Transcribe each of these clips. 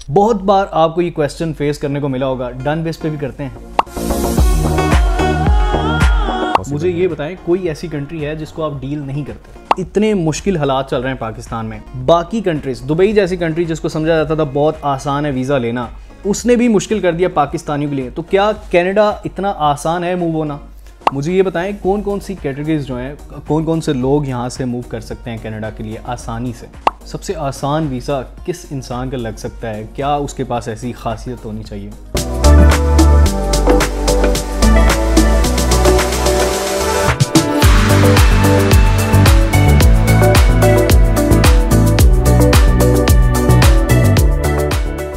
बहुत बार आपको ये क्वेश्चन फेस करने को मिला होगा, डन बेस पे भी करते हैं। मुझे ये बताएं, कोई ऐसी कंट्री है जिसको आप डील नहीं करते? इतने मुश्किल हालात चल रहे हैं पाकिस्तान में। बाकी कंट्रीज, दुबई जैसी कंट्री जिसको समझा जाता था बहुत आसान है वीज़ा लेना, उसने भी मुश्किल कर दिया पाकिस्तानियों के लिए। तो क्या कनाडा इतना आसान है मूव होना? मुझे ये बताएं, कौन कौन सी कैटेगरीज जो हैं, कौन कौन से लोग यहाँ से मूव कर सकते हैं कनाडा के लिए आसानी से? सबसे आसान वीज़ा किस इंसान का लग सकता है? क्या उसके पास ऐसी खासियत होनी चाहिए?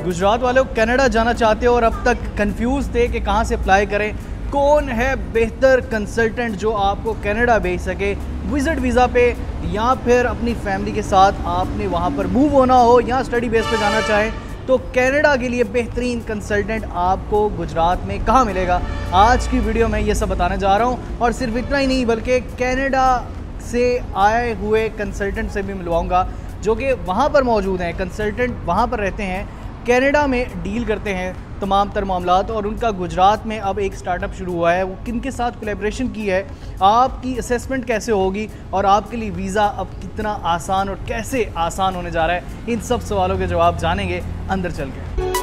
गुजरात वालों, कनाडा जाना चाहते हो और अब तक कंफ्यूज थे कि कहाँ से अप्लाई करें, कौन है बेहतर कंसल्टेंट जो आपको कनाडा भेज सके विजिट वीज़ा पे, या फिर अपनी फैमिली के साथ आपने वहाँ पर मूव होना हो या स्टडी बेस पे जाना चाहें, तो कनाडा के लिए बेहतरीन कंसल्टेंट आपको गुजरात में कहाँ मिलेगा? आज की वीडियो में ये सब बताने जा रहा हूँ। और सिर्फ इतना ही नहीं, बल्कि कनाडा से आए हुए कंसल्टेंट से भी मिलवाऊँगा जो कि वहाँ पर मौजूद हैं। कंसल्टेंट वहाँ पर रहते हैं, कनाडा में डील करते हैं तमाम तर मामलात, और उनका गुजरात में अब एक स्टार्टअप शुरू हुआ है। वो किन के साथ कोलैबोरेशन की है, आपकी असेसमेंट कैसे होगी, और आपके लिए वीज़ा अब कितना आसान और कैसे आसान होने जा रहा है, इन सब सवालों के जवाब जानेंगे अंदर चल के।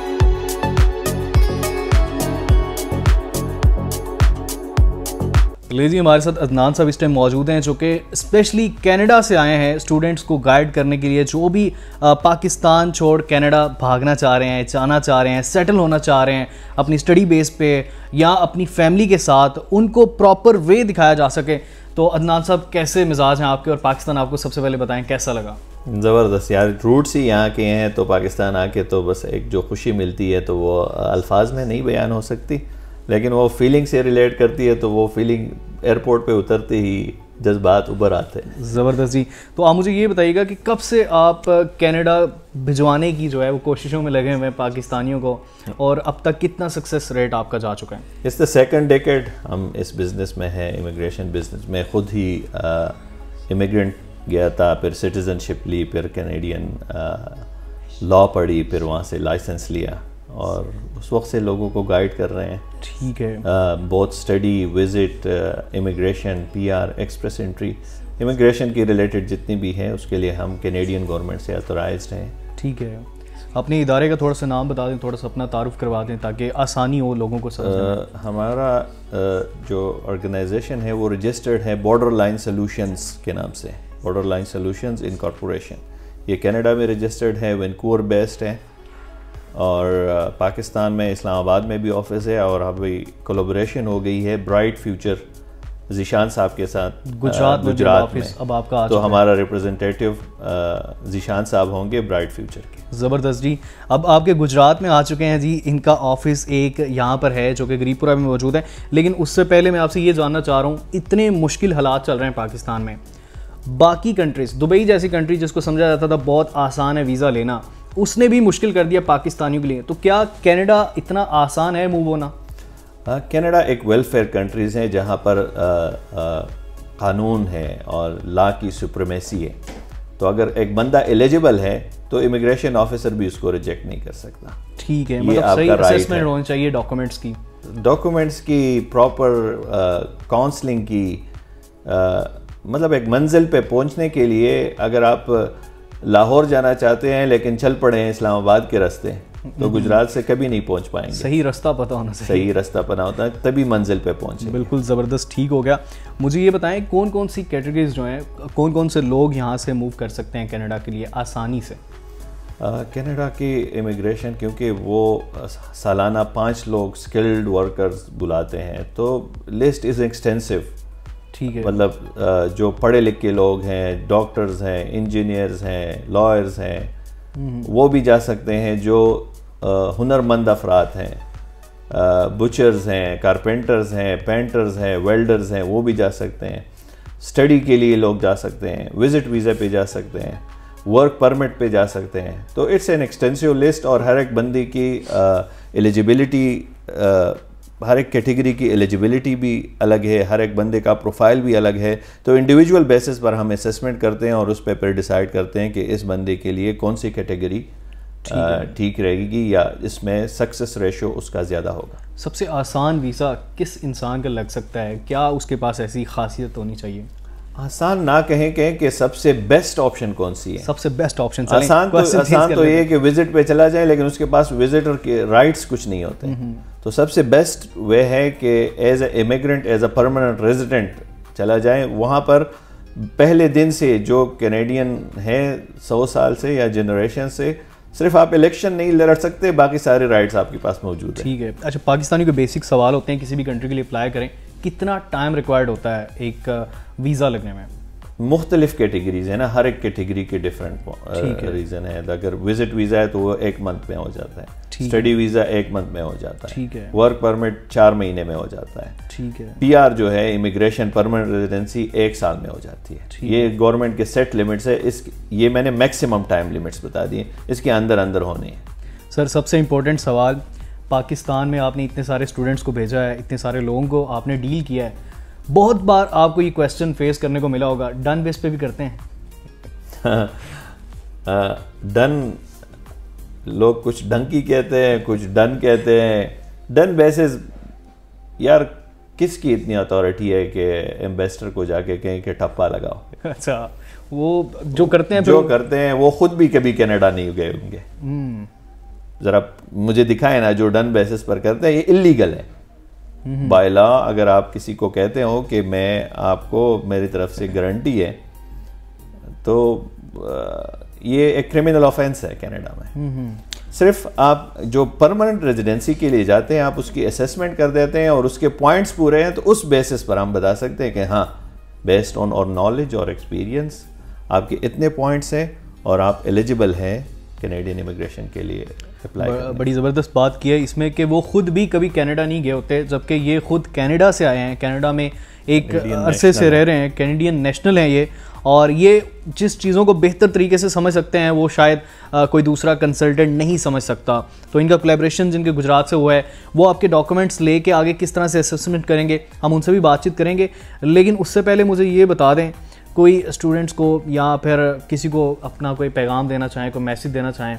लीजिए, हमारे साथ अदनान साहब इस टाइम मौजूद हैं, जो कि स्पेशली कनाडा से आए हैं स्टूडेंट्स को गाइड करने के लिए, जो भी पाकिस्तान छोड़ कनाडा भागना चाह रहे हैं, जाना चाह रहे हैं, सेटल होना चाह रहे हैं अपनी स्टडी बेस पे या अपनी फैमिली के साथ, उनको प्रॉपर वे दिखाया जा सके। तो अदनान साहब, कैसे मिजाज हैं आपके, और पाकिस्तान आपको सबसे पहले बताएं कैसा लगा? ज़बरदस्त यार, रूट्स ही यहाँ के हैं, तो पाकिस्तान आके तो बस एक जो खुशी मिलती है तो वो अल्फाज में नहीं बयान हो सकती, लेकिन वो फीलिंग से रिलेट करती है, तो वो फीलिंग एयरपोर्ट पे उतरते ही जज्बात उभर आते हैं। ज़बरदस्त जी। तो आप मुझे ये बताइएगा कि कब से आप कनाडा भिजवाने की जो है वो कोशिशों में लगे हुए हैं पाकिस्तानियों को, और अब तक कितना सक्सेस रेट आपका जा चुका है? इट्स द सेकंड डेकेड हम इस बिज़नेस में हैं, इमिग्रेशन बिज़नेस में। ख़ुद ही इमिग्रेंट गया था, फिर सिटीज़नशिप ली, फिर कैनेडियन लॉ पढ़ी, फिर वहाँ से लाइसेंस लिया, और उस वक्त से लोगों को गाइड कर रहे हैं। ठीक है। बहुत study, visit, immigration, PR, express entry, immigration की रिलेटेड जितनी भी हैं उसके लिए हम कैनेडियन गवर्नमेंट से ऑथराइज्ड हैं। ठीक है। अपने इदारे का थोड़ा सा नाम बता दें, थोड़ा सा अपना तारुफ करवा दें ताकि आसानी हो लोगों को समझने। हमारा जो ऑर्गेनाइजेशन है वो रजिस्टर्ड है बॉर्डर लाइन सोल्यूशंस के नाम से, बॉर्डर लाइन सोल्यूशंस इनकॉर्पोरेशन। ये कनाडा में रजिस्टर्ड है, वैंकूवर बेस्ड है, और पाकिस्तान में इस्लामाबाद में भी ऑफिस है, और अभी कोलैबोरेशन हो गई है ब्राइट फ्यूचर ज़ीशान साहब के साथ गुजरात में। अब आपका तो हमारा रिप्रेजेंटेटिव ज़ीशान साहब होंगे ब्राइट फ्यूचर के। ज़बरदस्त जी। अब आपके गुजरात में आ चुके हैं जी, इनका ऑफिस एक यहाँ पर है जो कि गरीबपुरा में मौजूद है। लेकिन उससे पहले मैं आपसे ये जानना चाह रहा हूँ, इतने मुश्किल हालात चल रहे हैं पाकिस्तान में। बाकी कंट्रीज़, दुबई जैसी कंट्री जिसको समझा जाता था बहुत आसान है वीज़ा लेना, उसने भी मुश्किल कर दिया पाकिस्तानियों के लिए। तो क्या कनाडा इतना आसान है मूव होना? कनाडा एक वेलफेयर कंट्रीज़ है जहाँ पर कानून है और लॉ की सुप्रीमेसी है। तो अगर एक बंदा एलिजिबल है तो इमिग्रेशन ऑफिसर भी उसको रिजेक्ट नहीं कर सकता। ठीक है, मतलब सही असेसमेंट होनी चाहिए डॉक्यूमेंट्स की प्रॉपर काउंसलिंग की। मतलब एक मंजिल पे पहुंचने के लिए अगर आप लाहौर जाना चाहते हैं लेकिन चल पड़े हैं इस्लामाबाद के रास्ते, तो गुजरात से कभी नहीं पहुंच पाएंगे। सही रास्ता पता होना चाहिए। सही रास्ता पता होता है तभी मंजिल पे पहुंचे। बिल्कुल ज़बरदस्त, ठीक हो गया। मुझे ये बताएं, कौन कौन सी कैटेगरीज जो हैं, कौन कौन से लोग यहाँ से मूव कर सकते हैं कनाडा के लिए आसानी से? कनाडा की इमिग्रेशन, क्योंकि वो सालाना 5 लोग स्किल्ड वर्कर्स बुलाते हैं, तो लिस्ट इज़ एक्सटेंसिव। ठीक है। मतलब जो पढ़े लिखे लोग हैं, डॉक्टर्स हैं, इंजीनियर्स हैं, लॉयर्स हैं, वो भी जा सकते हैं। जो हुनरमंद अफराद हैं, बुचर्स हैं, कारपेंटर्स हैं, पेंटर्स हैं, वेल्डर्स हैं, वो भी जा सकते हैं। स्टडी के लिए लोग जा सकते हैं, विजिट वीज़ा पे जा सकते हैं, वर्क परमिट पे जा सकते हैं। तो इट्स एन एक्सटेंसिव लिस्ट, और हर एक बंदी की एलिजिबिलिटी, हर एक कैटेगरी की एलिजिबिलिटी भी अलग है, हर एक बंदे का प्रोफाइल भी अलग है। तो इंडिविजुअल बेसिस पर हम असेसमेंट करते हैं और उस पर फिर डिसाइड करते हैं कि इस बंदे के लिए कौन सी कैटेगरी ठीक रहेगी या इसमें सक्सेस रेशो उसका ज़्यादा होगा। सबसे आसान वीज़ा किस इंसान का लग सकता है, क्या उसके पास ऐसी खासियत होनी चाहिए? आसान ना कहें कि सबसे बेस्ट ऑप्शन कौन सी है। सबसे बेस्ट ऑप्शन आसान तो ये है कि विजिट पे चला जाए, लेकिन उसके पास विजिटर के राइट्स कुछ नहीं होते। तो सबसे बेस्ट वे है कि as a immigrant, as a permanent resident चला जाए। वहाँ पर पहले दिन से जो कैनेडियन है 100 साल से या जनरेशन से, सिर्फ आप इलेक्शन नहीं लड़ सकते, बाकी सारे राइट्स आपके पास मौजूद है। ठीक है। अच्छा, पाकिस्तानी के बेसिक सवाल होते हैं किसी भी कंट्री के लिए अप्लाई करें, कितना टाइम रिक्वायर्ड होता है एक वीज़ा लगने में? मुख्तलिफ कैटेगरीज है ना, हर एक कैटेगरी के डिफरेंट रीज़न है। अगर विजिट वीज़ा है तो वो 1 मंथ में हो जाता है, स्टडी वीज़ा 1 मंथ में हो जाता है, ठीक है। वर्क परमिट 4 महीने में हो जाता है, ठीक है। PR जो है इमिग्रेशन परमानेंट रेजिडेंसी 1 साल में हो जाती है। ये गवर्नमेंट के सेट लिमिट्स है, ये मैंने मैक्सिमम टाइम लिमिट्स बता दिए, इसके अंदर अंदर होने हैं। सर, सबसे इम्पोर्टेंट सवाल, पाकिस्तान में आपने इतने सारे स्टूडेंट्स को भेजा है, इतने सारे लोगों को आपने डील किया है, बहुत बार आपको ये क्वेश्चन फेस करने को मिला होगा, डन बेस पे भी करते हैं? डन लोग कुछ डंकी कहते हैं, कुछ डन कहते हैं। डन बेसिस यार किसकी इतनी अथॉरिटी है कि एम्बेसडर को जाके कहें कि ठप्पा लगाओ? अच्छा, वो जो करते हैं वो खुद भी कभी कनाडा नहीं गए होंगे। जरा मुझे दिखाए ना जो डन बेसिस पर करते हैं, ये इलीगल है बाय लॉ। अगर आप किसी को कहते हो कि मैं आपको, मेरी तरफ से गारंटी है, तो ये एक क्रिमिनल ऑफेंस है कनाडा में। सिर्फ आप जो परमानेंट रेजिडेंसी के लिए जाते हैं, आप उसकी असेसमेंट कर देते हैं और उसके पॉइंट्स पूरे हैं, तो उस बेसिस पर हम बता सकते हैं कि हाँ, बेस्ड ऑन और नॉलेज और एक्सपीरियंस आपके इतने पॉइंट्स हैं और आप एलिजिबल हैं कैनेडियन इमिग्रेशन के लिए अप्लाई। बड़ी ज़बरदस्त बात की है इसमें कि वो खुद भी कभी कनाडा नहीं गए होते, जबकि ये खुद कनाडा से आए हैं, कनाडा में एक अरसे से रह रहे हैं, कैनेडियन नेशनल हैं ये, और ये जिस चीज़ों को बेहतर तरीके से समझ सकते हैं वो शायद कोई दूसरा कंसल्टेंट नहीं समझ सकता। तो इनका कोलैबोरेशन जिनके गुजरात से हुआ है, वो आपके डॉक्यूमेंट्स लेके आगे किस तरह से असेसमेंट करेंगे, हम उनसे भी बातचीत करेंगे। लेकिन उससे पहले मुझे ये बता दें, कोई स्टूडेंट्स को या फिर किसी को अपना कोई पैगाम देना चाहें, कोई मैसेज देना चाहें?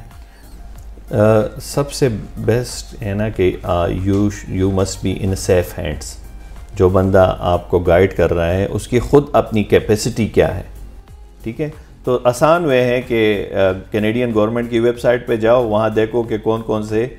सबसे बेस्ट है ना कि you must be in safe hands. जो बंदा आपको गाइड कर रहा है उसकी ख़ुद अपनी कैपेसिटी क्या है, ठीक है। तो आसान वे है कि कैनेडियन गवर्नमेंट की वेबसाइट पे जाओ, वहाँ देखो कि कौन कौन से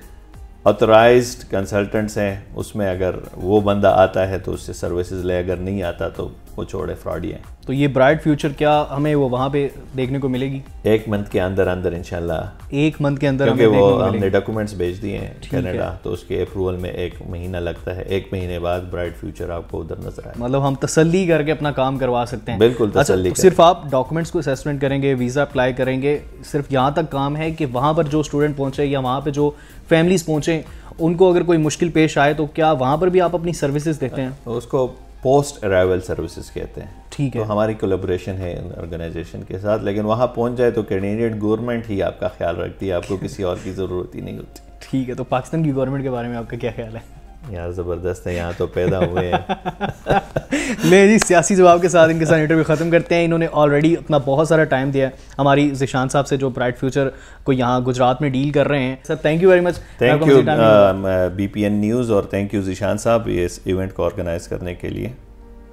ऑथराइज्ड कंसल्टेंट्स हैं, उसमें अगर वो बंदा आता है तो उससे सर्विसेज ले, अगर नहीं आता तो वो छोड़े, फ्रॉडी हैं। तो ये ब्राइट फ्यूचर क्या हमें वो वहाँ पे देखने को मिलेगी? 1 मंथ के अंदर अंदर इंशाल्लाह। 1 मंथ के अंदर? क्योंकि वो हमने डॉक्यूमेंट्स भेज दिए हैं कनाडा, तो उसके अप्रूवल में 1 महीना लगता है। 1 महीने बाद ब्राइट फ्यूचर आपको उधर नजर आए। मतलब हम तसल्ली करके अपना काम करवा सकते हैं? बिल्कुल तसल्ली। अच्छा, तो सिर्फ आप डॉक्यूमेंट्स को असेसमेंट करेंगे, वीज़ा अप्लाई करेंगे, सिर्फ यहाँ तक काम है कि वहाँ पर जो स्टूडेंट पहुँचे या वहाँ पर जो फैमिलीज पहुँचे, उनको अगर कोई मुश्किल पेश आए तो क्या वहाँ पर भी आप अपनी सर्विसेज देते हैं? उसको पोस्ट अराइवल सर्विसेज कहते हैं। ठीक है। तो हमारी कोलैबोरेशन है ऑर्गेनाइजेशन के साथ, लेकिन वहाँ पहुँच जाए तो कैनेडियन गवर्नमेंट ही आपका ख्याल रखती है, आपको किसी और की ज़रूरत ही नहीं होती। ठीक है। तो पाकिस्तान की गवर्नमेंट के बारे में आपका क्या ख्याल है? यार ज़बरदस्त है, यहाँ तो पैदा हुए हैं। ले जी, सियासी जवाब के साथ इनके साथ इंटरव्यू ख़त्म करते हैं। इन्होंने ऑलरेडी अपना बहुत सारा टाइम दिया है हमारी ज़ीशान साहब से, जो ब्राइट फ्यूचर को यहाँ गुजरात में डील कर रहे हैं। Sir, thank you very much. Thank you BPN news और थैंक यू ज़ीशान साहब इस इवेंट को ऑर्गेनाइज करने के लिए।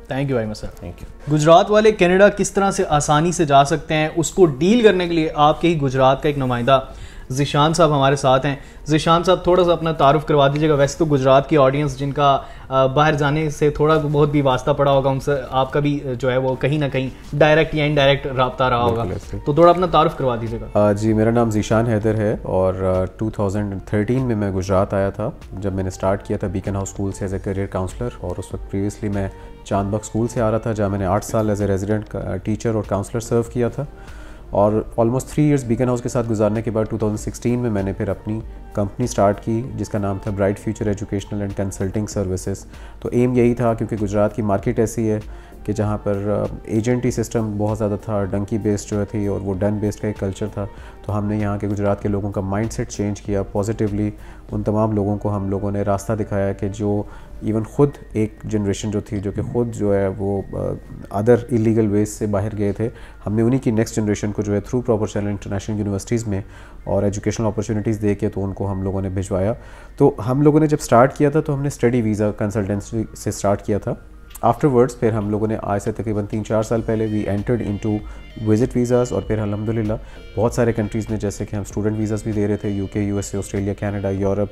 Thank you very much sir. Thank you. Gujarat वाले कनाडा किस तरह से आसानी से जा सकते हैं, उसको डील करने के लिए आपके ही गुजरात का एक नुमाइंदा ज़ीशान साहब हमारे साथ हैं। ज़ीशान साहब, थोड़ा सा अपना तारुफ करवा दीजिएगा। वैसे तो गुजरात की ऑडियंस जिनका बाहर जाने से थोड़ा बहुत भी वास्ता पड़ा होगा, उनसे आपका भी जो है वो कहीं ना कहीं डायरेक्ट या इनडायरेक्ट रब्ता रहा होगा, तो थोड़ा अपना तारुफ करवा दीजिएगा। जी, मेरा नाम ज़ीशान हैदर है और 2013 में मैं गुजरात आया था, जब मैंने स्टार्ट किया था बीकन हाउस स्कूल से एज ए करियर काउंसलर। और उस वक्त प्रीवियसली मैं चांदबाग स्कूल से आ रहा था, जहाँ मैंने 8 साल एज ए रेजिडेंट टीचर और काउंसलर सर्व किया था। और ऑलमोस्ट 3 इयर्स बीकन हाउस के साथ गुजारने के बाद 2016 में मैंने फिर अपनी कंपनी स्टार्ट की, जिसका नाम था bright future educational and consulting services. तो एम यही था, क्योंकि गुजरात की मार्केट ऐसी है कि जहाँ पर एजेंटी सिस्टम बहुत ज़्यादा था, डंकी बेस्ड जो थी, और वो डन बेस्ड का एक कल्चर था। तो हमने यहाँ के गुजरात के लोगों का माइंडसेट चेंज किया पॉजिटिवली। उन तमाम लोगों को हम लोगों ने रास्ता दिखाया कि जो इवन ख़ुद एक जनरेशन जो थी, जो कि ख़ुद जो है वो अदर इलीगल वेज से बाहर गए थे, हमने उन्हीं की नेक्स्ट जनरेशन को जो है through proper channel international universities में और एजुकेशनल अपॉर्चुनिटीज़ दे के तो उनको हम लोगों ने भिजवाया। तो हम लोगों ने जब स्टार्ट किया था तो हमने स्टडी वीज़ा कंसल्टेंसी से स्टार्ट किया था। आफ्टरवर्ड्स फिर हम लोगों ने आज से तकरीबन 3-4 साल पहले we entered into visit visas, और फिर अल्हम्दुलिल्लाह बहुत सारे कंट्रीज़ में जैसे कि हम स्टूडेंट वीज़ाज़ भी दे रहे थे, UK, USA, Australia, Canada, Europe,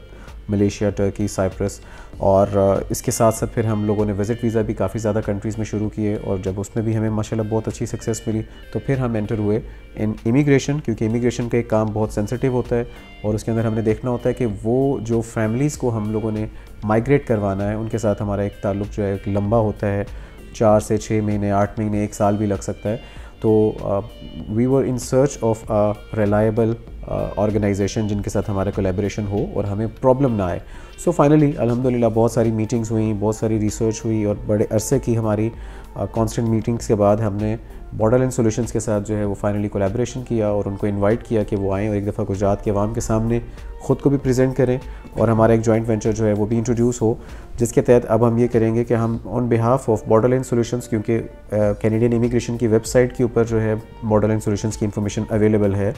Malaysia, Turkey, Cyprus, और इसके साथ साथ फिर हम लोगों ने विज़िट वीज़ा भी काफ़ी ज़्यादा कंट्रीज़ में शुरू किए, और जब उसमें भी हमें माशाल्लाह बहुत अच्छी सक्सेस मिली तो फिर हम एंटर हुए इन इमिग्रेशन, क्योंकि इमिग्रेशन का एक काम बहुत सेंसिटिव होता है और उसके अंदर हमने देखना होता है कि वो जो फैमिलीज़ को हम लोगों ने माइग्रेट करवाना है उनके साथ हमारा एक ताल्लुक़ जो है एक लंबा होता है, 4 से 6 महीने, 8 महीने, 1 साल भी लग सकता है। तो we were in search of a reliable organisation जिनके साथ हमारा कोलैबोरेशन हो और हमें प्रॉब्लम ना आए। सो फाइनली अल्हम्दुलिल्लाह बहुत सारी मीटिंग्स हुई, बहुत सारी रिसर्च हुई, और बड़े अरसे की हमारी कांस्टेंट मीटिंग्स के बाद हमने बॉर्डरलैंड सॉल्यूशंस के साथ जो है वो फाइनली कोलैबोरेशन किया और उनको इनवाइट किया कि वो आएँ और एक दफ़ा गुजरात के अवाम के सामने ख़ुद को भी प्रेजेंट करें, और हमारा एक जॉइंट वेंचर जो है वो भी इंट्रोड्यूस हो, जिसके तहत अब हम ये करेंगे कि हम on behalf of Borderland solutions, क्योंकि कैनेडियन इमिग्रेशन की वेबसाइट के ऊपर जो है बॉर्डरलैंड सॉल्यूशंस की इन्फॉर्मेशन अवेलेबल है,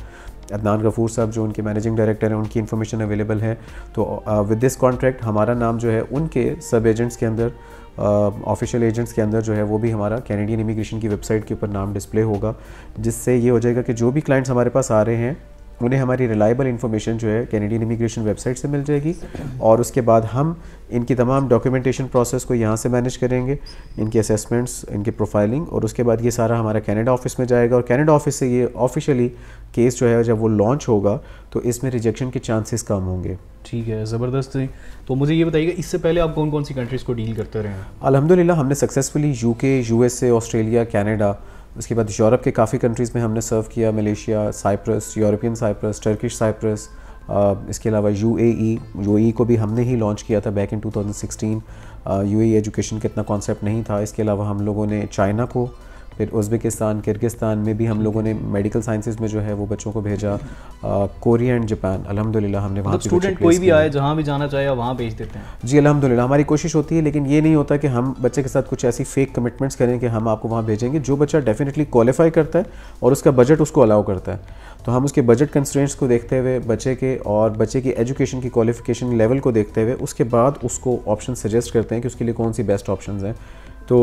अदनान गफूर साहब जो उनके मैनेजिंग डायरेक्टर हैं उनकी इन्फॉर्मेशन अवेलेबल है। तो विद दिस कॉन्ट्रैक्ट हमारा नाम जो है उनके सब एजेंट्स के अंदर, ऑफिशियल एजेंट्स के अंदर जो है वो भी हमारा कैनेडियन इमिग्रेशन की वेबसाइट के ऊपर नाम डिस्प्ले होगा, जिससे ये हो जाएगा कि जो भी क्लाइंट्स हमारे पास आ रहे हैं उन्हें हमारी रिलायबल इन्फॉर्मेशन जो है कैनेडियन इमिग्रेशन वेबसाइट से मिल जाएगी, और उसके बाद हम इनकी तमाम डॉक्यूमेंटेशन प्रोसेस को यहाँ से मैनेज करेंगे, इनके असेसमेंट्स, इनकी प्रोफाइलिंग, और उसके बाद ये सारा हमारा कनाडा ऑफिस में जाएगा, और कनाडा ऑफिस से ये ऑफिशियली केस जो है जब वो लॉन्च होगा तो इसमें रिजेक्शन के चांसेस कम होंगे। ठीक है, ज़बरदस्त है। तो मुझे ये बताइएगा इससे पहले आप कौन कौन सी कंट्रीज़ को डील करते रहे हैं? अल्हम्दुलिल्लाह हमने successfully UK, USA, Australia, Canada, उसके बाद यूरोप के काफ़ी कंट्रीज़ में हमने सर्व किया, Malaysia, Cyprus, European Cyprus, Turkish Cyprus, इसके अलावा यूएई को भी हमने ही लॉन्च किया था बैक इन 2016। यूएई एजुकेशन का इतना कॉन्सेप्ट नहीं था। इसके अलावा हम लोगों ने चाइना को, फिर उज़्बेकिस्तान, किर्गिस्तान में भी हम लोगों ने मेडिकल साइंसेज में जो है वो बच्चों को भेजा, कोरिया एंड जापान, अल्हम्दुलिल्लाह हमने वहाँ पे स्टूडेंट कोई भी आए जहाँ भी जाना चाहे वहाँ भेज देते हैं। जी अल्हम्दुलिल्लाह हमारी कोशिश होती है, लेकिन ये नहीं होता कि हम बच्चे के साथ कुछ ऐसी फेक कमिटमेंट्स करें कि हम आपको वहाँ भेजेंगे। जो बच्चा डेफिनेटली क्वालिफाई करता है और उसका बजट उसको अलाउ करता है, तो हम उसके बजट कंस्ट्रेंट्स को देखते हुए बच्चे के और बच्चे की एजुकेशन की क्वालिफिकेशन लेवल को देखते हुए उसके बाद उसको ऑप्शन सजेस्ट करते हैं कि उसके लिए कौन सी बेस्ट ऑप्शंस हैं। तो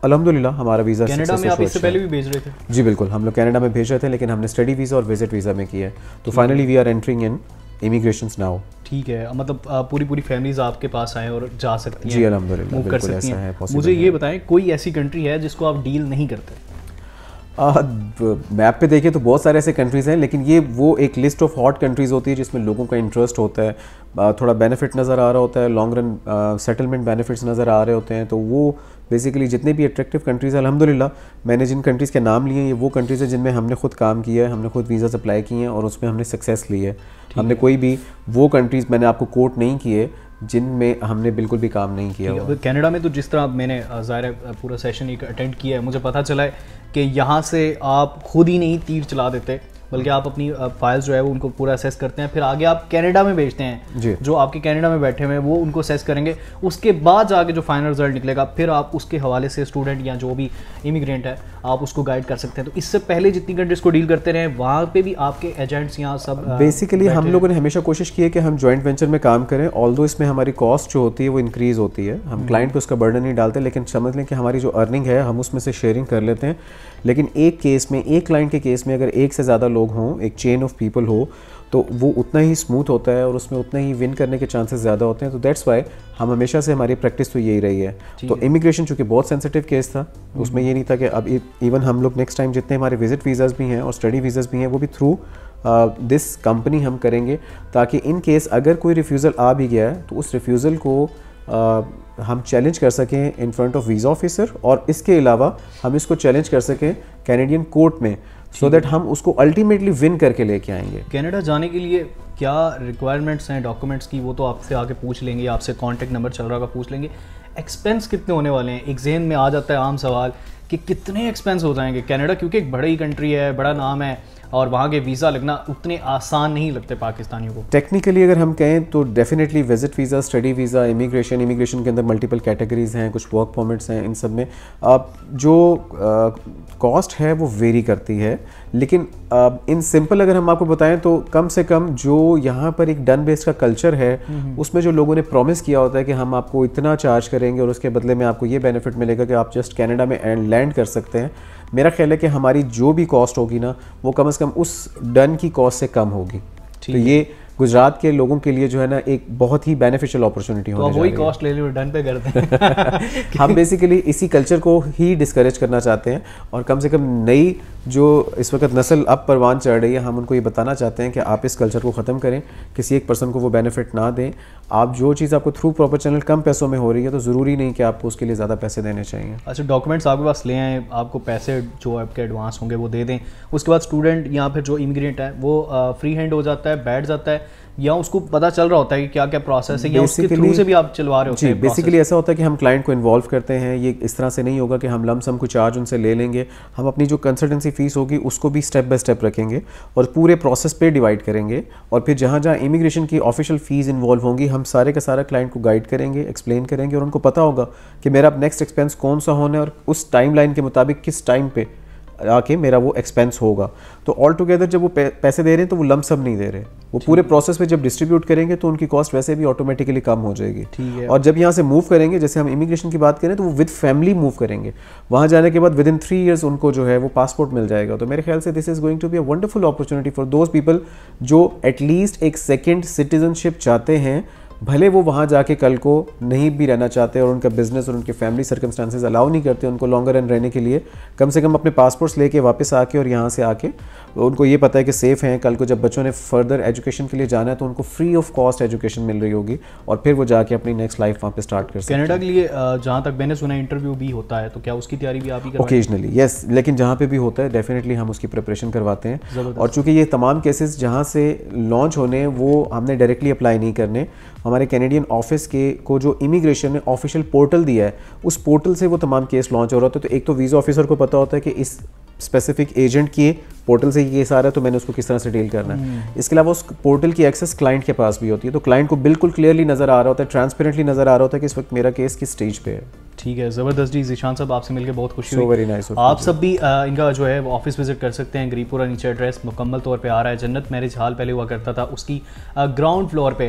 अल्हम्दुलिल्लाह हमारा वीज़ा कनाडा में आप इससे पहले भी भेज रहे थे? जी बिल्कुल, हम लोग कनाडा में भेज रहे थे, लेकिन हमने स्टडी वीज़ा और विजिट वीज़ा में किया है। तो finally we are entering in immigrations now. ठीक है, मतलब पूरी फैमिलीज आपके पास आए और जा सकती हैं? जी अल्हम्दुलिल्लाह मूव कर सकती हैं। मुझे ये बताएं कोई ऐसी कंट्री है जिसको आप डील नहीं करते? मैप पे देखें तो बहुत सारे ऐसे कंट्रीज़ हैं, लेकिन ये वो एक लिस्ट ऑफ हॉट कंट्रीज़ होती है जिसमें लोगों का इंटरेस्ट होता है, थोड़ा बेनिफिट नज़र आ रहा होता है, लॉन्ग रन सेटलमेंट बेनिफिट्स नज़र आ रहे होते हैं। तो वो बेसिकली जितने भी अट्रैक्टिव कंट्रीज़ हैं, अल्हम्दुलिल्लाह मैंने जिन कंट्रीज़ के नाम लिए ये वो कंट्रीज़ हैं जिनमें हमने खुद काम किया है, हमने खुद वीज़ा अप्लाई किए हैं और उसमें हमने सक्सेस ली है। हमने कोई भी वो कंट्रीज़ मैंने आपको कोट नहीं किए जिनमें हमने बिल्कुल भी काम नहीं किया। कनाडा में तो जिस तरह मैंने ज़ाहिर पूरा सेशन एक अटेंड किया है, मुझे पता चला है कि यहाँ से आप खुद ही नहीं तीर चला देते, बल्कि आप अपनी फाइल्स जो है वो उनको पूरा असेस करते हैं, फिर आगे आप कनाडा में भेजते हैं। जो आपके कनाडा में बैठे हुए हैं वो उनको असेस करेंगे, उसके बाद जाके जो फाइनल रिजल्ट निकलेगा फिर आप उसके हवाले से स्टूडेंट या जो भी इमिग्रेंट है आप उसको गाइड कर सकते हैं। तो इससे पहले जितनी कंट्रीज को डील करते रहे वहाँ पे भी आपके एजेंट्स यहाँ सब बेसिकली हम लोगों ने हमेशा कोशिश की है कि हम जॉइंट वेंचर में काम करें, ऑल्दो इसमें हमारी कॉस्ट जो होती है वो इंक्रीज़ होती है, हम क्लाइंट पे उसका बर्डन नहीं डालते, लेकिन समझ लें कि हमारी जो अर्निंग है हम उसमें से शेयरिंग कर लेते हैं। लेकिन एक केस में, एक क्लाइंट के केस में अगर एक से ज़्यादा लोग हों, एक चेन ऑफ पीपल हो, तो वो उतना ही स्मूथ होता है और उसमें उतना ही विन करने के चांसेस ज़्यादा होते हैं। तो दैट्स वाई हम हमेशा से हमारी प्रैक्टिस तो यही रही है। तो इमिग्रेशन चूँकि बहुत सेंसिटिव केस था, उसमें ये नहीं था कि अब इवन हम लोग नेक्स्ट टाइम जितने हमारे विजिट वीज़ाज़ भी हैं और स्टडी वीज़ाज़ भी हैं वो भी थ्रू दिस कंपनी हम करेंगे, ताकि इन केस अगर कोई रिफ्यूज़ल आ भी गया है तो उस रिफ्यूज़ल को हम चैलेंज कर सकें in front of visa officer, और इसके अलावा हम इसको चैलेंज कर सकें कैनेडियन कोर्ट में, सो दैट हम उसको अल्टीमेटली विन करके लेके आएंगे। कनाडा जाने के लिए क्या रिक्वायरमेंट्स हैं डॉक्यूमेंट्स की, वो तो आपसे आके पूछ लेंगे, आपसे कॉन्टैक्ट नंबर चल रहा होगा पूछ लेंगे। एक्सपेंस कितने होने वाले हैं? एक ज़हन में आ जाता है आम सवाल कि कितने एक्सपेंस हो जाएंगे कनाडा, क्योंकि एक बड़ी कंट्री है, बड़ा नाम है, और वहाँ के वीज़ा लगना उतने आसान नहीं लगते पाकिस्तानियों को। टेक्निकली अगर हम कहें तो definitely visit visa, study visa, immigration के अंदर मल्टीपल कैटेगरीज हैं, कुछ वर्क परमिट्स हैं, इन सब में जो कॉस्ट है वो वेरी करती है। लेकिन इन सिंपल अगर हम आपको बताएं तो कम से कम जो यहाँ पर एक डन बेस्ड का कल्चर है उसमें जो लोगों ने प्रॉमिस किया होता है कि हम आपको इतना चार्ज करेंगे और उसके बदले में आपको ये बेनिफिट मिलेगा कि आप जस्ट कनाडा में लैंड कर सकते हैं, मेरा ख्याल है कि हमारी जो भी कॉस्ट होगी ना वो कम से कम उस डन की कॉस्ट से कम होगी। तो ये गुजरात के लोगों के लिए जो है ना एक बहुत ही बेनिफिशियल अपॉर्चुनिटी होने जा रही है। वही कॉस्ट ले लो, डन पे करते हैं। हम बेसिकली इसी कल्चर को ही डिस्करेज करना चाहते हैं और कम से कम नई जो इस वक्त नस्ल अब परवान चढ़ रही है, हम उनको ये बताना चाहते हैं कि आप इस कल्चर को ख़त्म करें, किसी एक पर्सन को वो बेनिफिट ना दें। आप जो चीज़ आपको थ्रू प्रॉपर चैनल कम पैसों में हो रही है तो ज़रूरी नहीं कि आपको उसके लिए ज़्यादा पैसे देने चाहिए। अच्छा, डॉक्यूमेंट्स आपके पास ले आएँ, आपको पैसे जो आपके एडवांस होंगे वो दे दें, उसके बाद स्टूडेंट या फिर जो इमिग्रेंट है वो फ्री हैंड हो जाता है, बैठ जाता है, या उसको पता चल रहा होता है कि क्या क्या प्रोसेस है, या उसके थ्रू से भी आप चलवा रहे होते हैं? बेसिकली ऐसा होता है कि हम क्लाइंट को इन्वॉल्व करते हैं। ये इस तरह से नहीं होगा कि हम लमसम को चार्ज उनसे ले लेंगे, हम अपनी जो कंसल्टेंसी फीस होगी उसको भी स्टेप बाय स्टेप रखेंगे और पूरे प्रोसेस पे डिवाइड करेंगे। और फिर जहाँ जहाँ इमिग्रेशन की ऑफिशियल फ़ीस इन्वॉल्व होंगी हम सारे का सारा क्लाइंट को गाइड करेंगे, एक्सप्लेन करेंगे और उनको पता होगा कि मेरा अब नेक्स्ट एक्सपेंस कौन सा होना है और उस टाइम लाइन के मुताबिक किस टाइम पे आके मेरा वो एक्सपेंस होगा। तो ऑल टुगेदर जब वो पैसे दे रहे हैं तो वो लमसम नहीं दे रहे, वो पूरे प्रोसेस में जब डिस्ट्रीब्यूट करेंगे तो उनकी कॉस्ट वैसे भी ऑटोमेटिकली कम हो जाएगी। ठीक है। और जब यहाँ से मूव करेंगे, जैसे हम इमिग्रेशन की बात करें तो वो विद फैमिली मूव करेंगे, वहाँ जाने के बाद विद इन 3 years उनको जो है वो पासपोर्ट मिल जाएगा। तो मेरे ख्याल से this is going to be a wonderful opportunity for those people जो एटलीस्ट एक सेकेंड सिटीजनशिप चाहते हैं, भले वो वहाँ जाके कल को नहीं भी रहना चाहते और उनका बिजनेस और उनके फैमिली सर्कमस्टांसेस अलाउ नहीं करते उनको लॉन्गर रन रहने के लिए, कम से कम अपने पासपोर्ट्स लेके वापस आके और यहाँ से आके उनको ये पता है कि सेफ़ हैं, कल को जब बच्चों ने फर्दर एजुकेशन के लिए जाना है तो उनको फ्री ऑफ कॉस्ट एजुकेशन मिल रही होगी और फिर वो जाके अपनी नेक्स्ट लाइफ वहाँ पे स्टार्ट कर सकते हैं। कनाडा के लिए जहाँ तक मैंने सुना इंटरव्यू भी होता है, तो क्या उसकी तैयारी भी आप ही करवाते हैं? ओकेजनली यस, लेकिन जहाँ पे भी होता है डेफिनेटली हम उसकी प्रिपरेशन करवाते हैं। और चूँकि ये तमाम केसेस जहाँ से लॉन्च होने वो हमने डायरेक्टली अप्लाई नहीं करने, हमारे कैनेडियन ऑफिस के को जो इमिग्रेशन ने ऑफिशियल पोर्टल दिया है उस पोर्टल से वो तमाम केस लॉन्च हो रहा होता है। तो एक तो वीज़ा ऑफिसर को पता होता है कि इस स्पेसिफिक एजेंट के पोर्टल से ये केस आ रहा है तो मैंने उसको किस तरह से डील करना है। इसके अलावा उस पोर्टल की एक्सेस क्लाइंट के पास भी होती है, तो क्लाइंट को बिल्कुल क्लियरली नज़र आ रहा होता है, ट्रांसपेरेंटली नज़र आ रहा होता है कि इस वक्त मेरा केस किस स्टेज पे है। ठीक है, ज़बरदस्त जी। ज़ीशान साहब आपसे मिलकर बहुत खुशी हुई। Very nice. आप सब भी इनका जो है वो ऑफिस विजिट कर सकते हैं। ग्रीपुरा नीचे एड्रेस मुकम्मल तौर पे आ रहा है, जन्नत मैरिज हॉल पहले हुआ करता था, उसकी ग्राउंड फ्लोर पे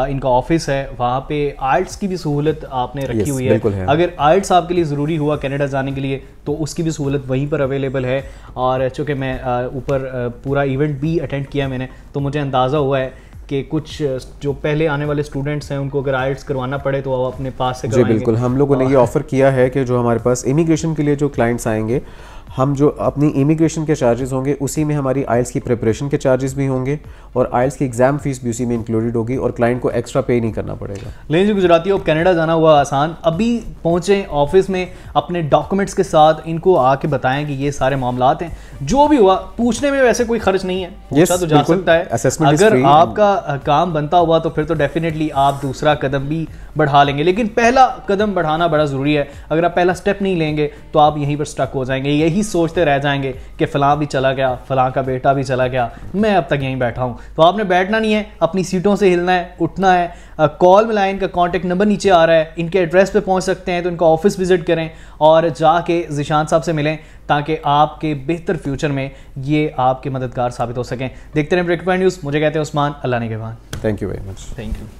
इनका ऑफिस है। वहाँ पे आइल्ट्स की भी सहूलत आपने रखी हुई है। अगर आइल्ट्स आपके लिए ज़रूरी हुआ कनाडा जाने के लिए तो उसकी भी सहूलत वहीं पर अवेलेबल है। और चूँकि मैं ऊपर पूरा इवेंट भी अटेंड किया मैंने, तो मुझे अंदाज़ा हुआ है कि कुछ जो पहले आने वाले स्टूडेंट्स हैं उनको अगर आइल्ट्स करवाना पड़े तो वो अपने पास से करवाएंगे। जी बिल्कुल, हम लोगों ने ये ऑफ़र किया है कि जो हमारे पास इमिग्रेशन के लिए जो क्लाइंट्स आएंगे, हम जो अपनी इमिग्रेशन के चार्जेस होंगे उसी में हमारी आइल्स की प्रिपरेशन के चार्जेस भी होंगे और आइल्स की एग्जाम फीस भी उसी में इंक्लूडेड होगी और क्लाइंट को एक्स्ट्रा पे नहीं करना पड़ेगा। लेकिन जी गुजराती, अब कनाडा जाना हुआ आसान, अभी पहुंचे ऑफिस में अपने डॉक्यूमेंट्स के साथ, इनको आके बताएं कि ये सारे मामलात हैं, जो भी हुआ पूछने में वैसे कोई खर्च नहीं है, पूछा तो जा सकता है। अगर आपका काम बनता हुआ तो फिर तो डेफिनेटली आप दूसरा कदम भी बढ़ा लेंगे, लेकिन पहला कदम बढ़ाना बड़ा ज़रूरी है। अगर आप पहला स्टेप नहीं लेंगे तो आप यहीं पर स्टक हो जाएंगे, यही सोचते रह जाएंगे कि फ़लाँ भी चला गया, फ़लाँ का बेटा भी चला गया, मैं अब तक यहीं बैठा हूँ। तो आपने बैठना नहीं है, अपनी सीटों से हिलना है, उठना है। कॉल मिलाएं, इनका कॉन्टैक्ट नंबर नीचे आ रहा है, इनके एड्रेस पे पहुँच सकते हैं, तो इनका ऑफिस विजिट करें और जाके ज़ीशान साहब से मिलें ताकि आपके बेहतर फ्यूचर में ये आपके मददगार साबित हो सकें। देखते रहें ब्रेक पॉइंट न्यूज़। मुझे कहते हैं उस्मान, अल्लाह ने के बाद। Thank you very much. Thank you.